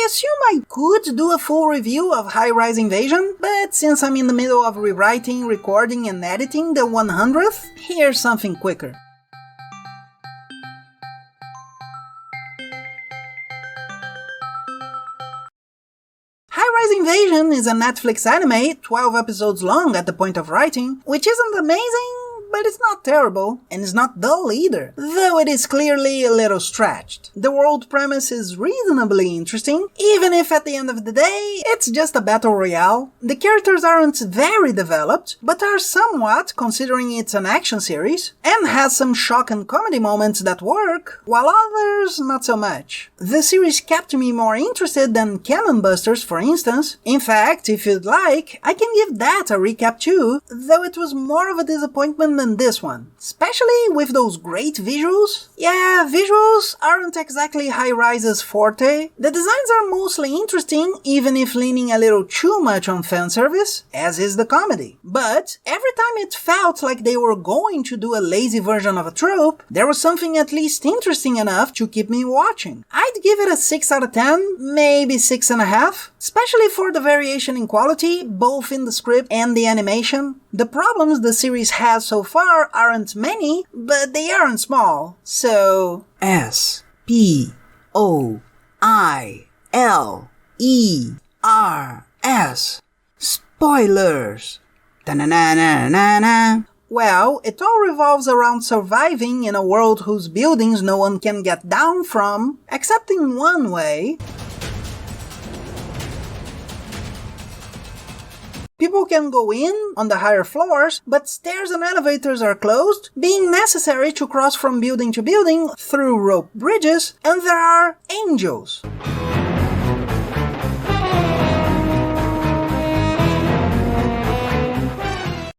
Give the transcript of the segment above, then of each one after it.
assume I could do a full review of High-Rise Invasion, but since I'm in the middle of rewriting, recording, and editing the 100th, here's something quicker. High-Rise Invasion is a Netflix anime, 12 episodes long at the point of writing, which isn't amazing, but it's not terrible, and it's not dull either, though it is clearly a little stretched. The world premise is reasonably interesting, even if at the end of the day, it's just a battle royale. The characters aren't very developed, but are somewhat, considering it's an action series, and has some shock and comedy moments that work, while others not so much. The series kept me more interested than Cannon Busters, for instance. In fact, if you'd like, I can give that a recap too, though it was more of a disappointment than this one. Especially with those great visuals. Yeah, visuals aren't exactly High-Rise's forte. The designs are mostly interesting, even if leaning a little too much on fanservice, as is the comedy. But every time it felt like they were going to do a lazy version of a trope, there was something at least interesting enough to keep me watching. I'd give it a 6 out of 10, maybe 6.5, especially for the variation in quality, both in the script and the animation. The problems the series has so far aren't many, but they aren't small. So, SPOILERS. Spoilers. Da-na-na-na-na-na. Well, it all revolves around surviving in a world whose buildings no one can get down from, except in one way. People can go in on the higher floors, but stairs and elevators are closed, being necessary to cross from building to building through rope bridges, and there are angels.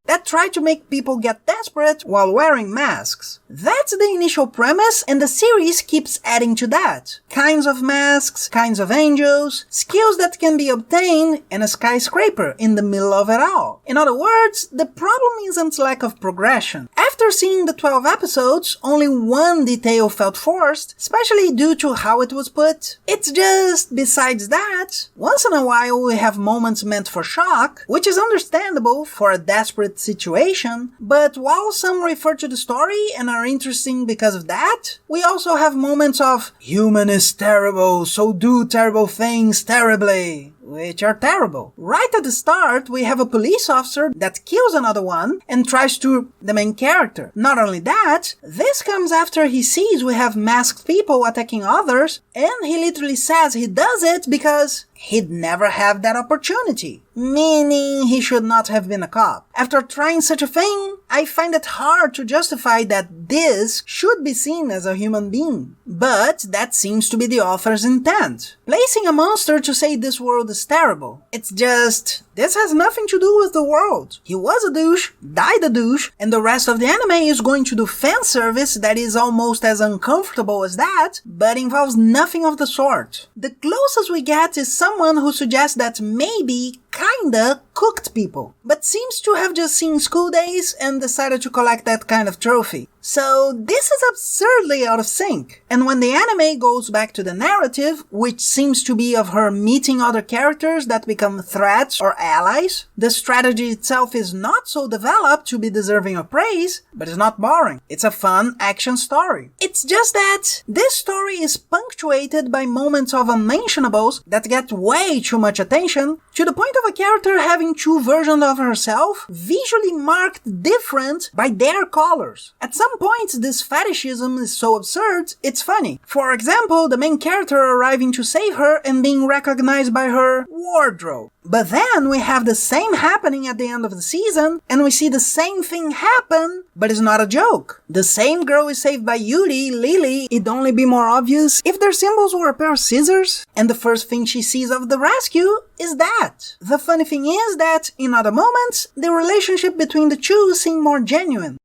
That try to make people get desperate while wearing masks. That's the initial premise, and the series keeps adding to that. Kinds of masks, kinds of angels, skills that can be obtained, and a skyscraper in the middle of it all. In other words, the problem isn't lack of progression. After seeing the 12 episodes, only one detail felt forced, especially due to how it was put. It's just, besides that, once in a while we have moments meant for shock, which is understandable for a desperate situation, but while some refer to the story and are interesting because of that, we also have moments of human is terrible, so do terrible things terribly, which are terrible. Right at the start, we have a police officer that kills another one and tries to the main character. Not only that, this comes after he sees we have masked people attacking others, and he literally says he does it because he'd never have that opportunity. Meaning he should not have been a cop. After trying such a thing, I find it hard to justify that this should be seen as a human being. But that seems to be the author's intent. Placing a monster to say this world is terrible. It's just, this has nothing to do with the world. He was a douche, died a douche, and the rest of the anime is going to do fan service that is almost as uncomfortable as that, but involves nothing of the sort. The closest we get is someone who suggests that maybe kinda cooked people, but seems to have just seen School Days and decided to collect that kind of trophy. So this is absurdly out of sync. And when the anime goes back to the narrative, which seems to be of her meeting other characters that become threats or allies, the strategy itself is not so developed to be deserving of praise, but it's not boring. It's a fun action story. It's just that this story is punctuated by moments of unmentionables that get way too much attention, to the point of a character having two versions of herself visually marked different by their colors. At some point, this fetishism is so absurd, it's funny. For example, the main character arriving to save her and being recognized by her wardrobe. But then we have the same happening at the end of the season, and we see the same thing happen, but it's not a joke. The same girl is saved by Yuri, Lily. It'd only be more obvious if their symbols were a pair of scissors, and the first thing she sees of the rescue is that. The funny thing is that, in other moments, the relationship between the two seem more genuine.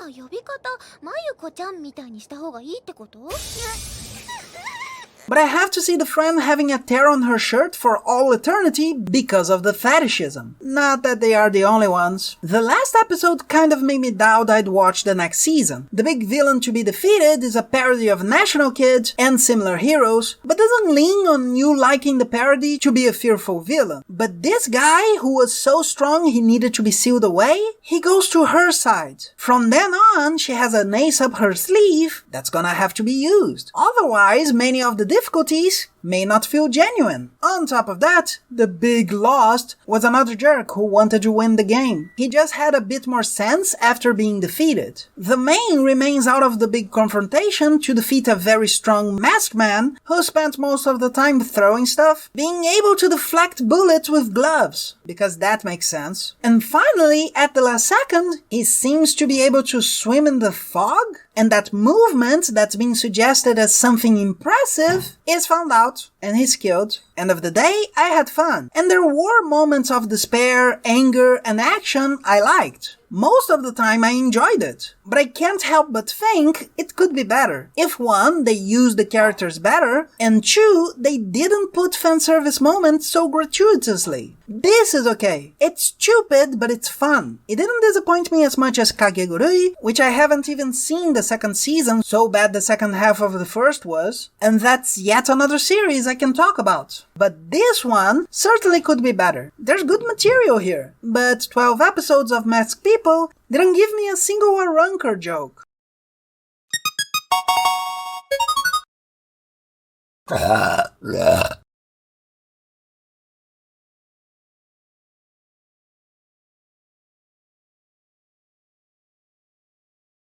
呼び方まゆこちゃんみたいにした方がいいってこと？ but I have to see the friend having a tear on her shirt for all eternity because of the fetishism. Not that they are the only ones. The last episode kind of made me doubt I'd watch the next season. The big villain to be defeated is a parody of National Kid and similar heroes, but doesn't lean on you liking the parody to be a fearful villain. But this guy, who was so strong he needed to be sealed away, he goes to her side. From then on, she has an ace up her sleeve that's gonna have to be used. Otherwise, many of the difficulties may not feel genuine. On top of that, the big lost was another jerk who wanted to win the game. He just had a bit more sense after being defeated. The main remains out of the big confrontation to defeat a very strong masked man who spent most of the time throwing stuff, being able to deflect bullets with gloves, because that makes sense. And finally, at the last second, he seems to be able to swim in the fog, and that movement that's being suggested as something impressive is found out, and he's killed. End of the day, I had fun. And there were moments of despair, anger, and action I liked. Most of the time I enjoyed it, but I can't help but think it could be better. If one, they used the characters better, and two, they didn't put fanservice moments so gratuitously. This is okay. It's stupid, but it's fun. It didn't disappoint me as much as Kagegurui, which I haven't even seen the second season, so bad the second half of the first was, and that's yet another series I can talk about. But this one certainly could be better. There's good material here, but 12 episodes of Masked People didn't give me a single Arrancar joke.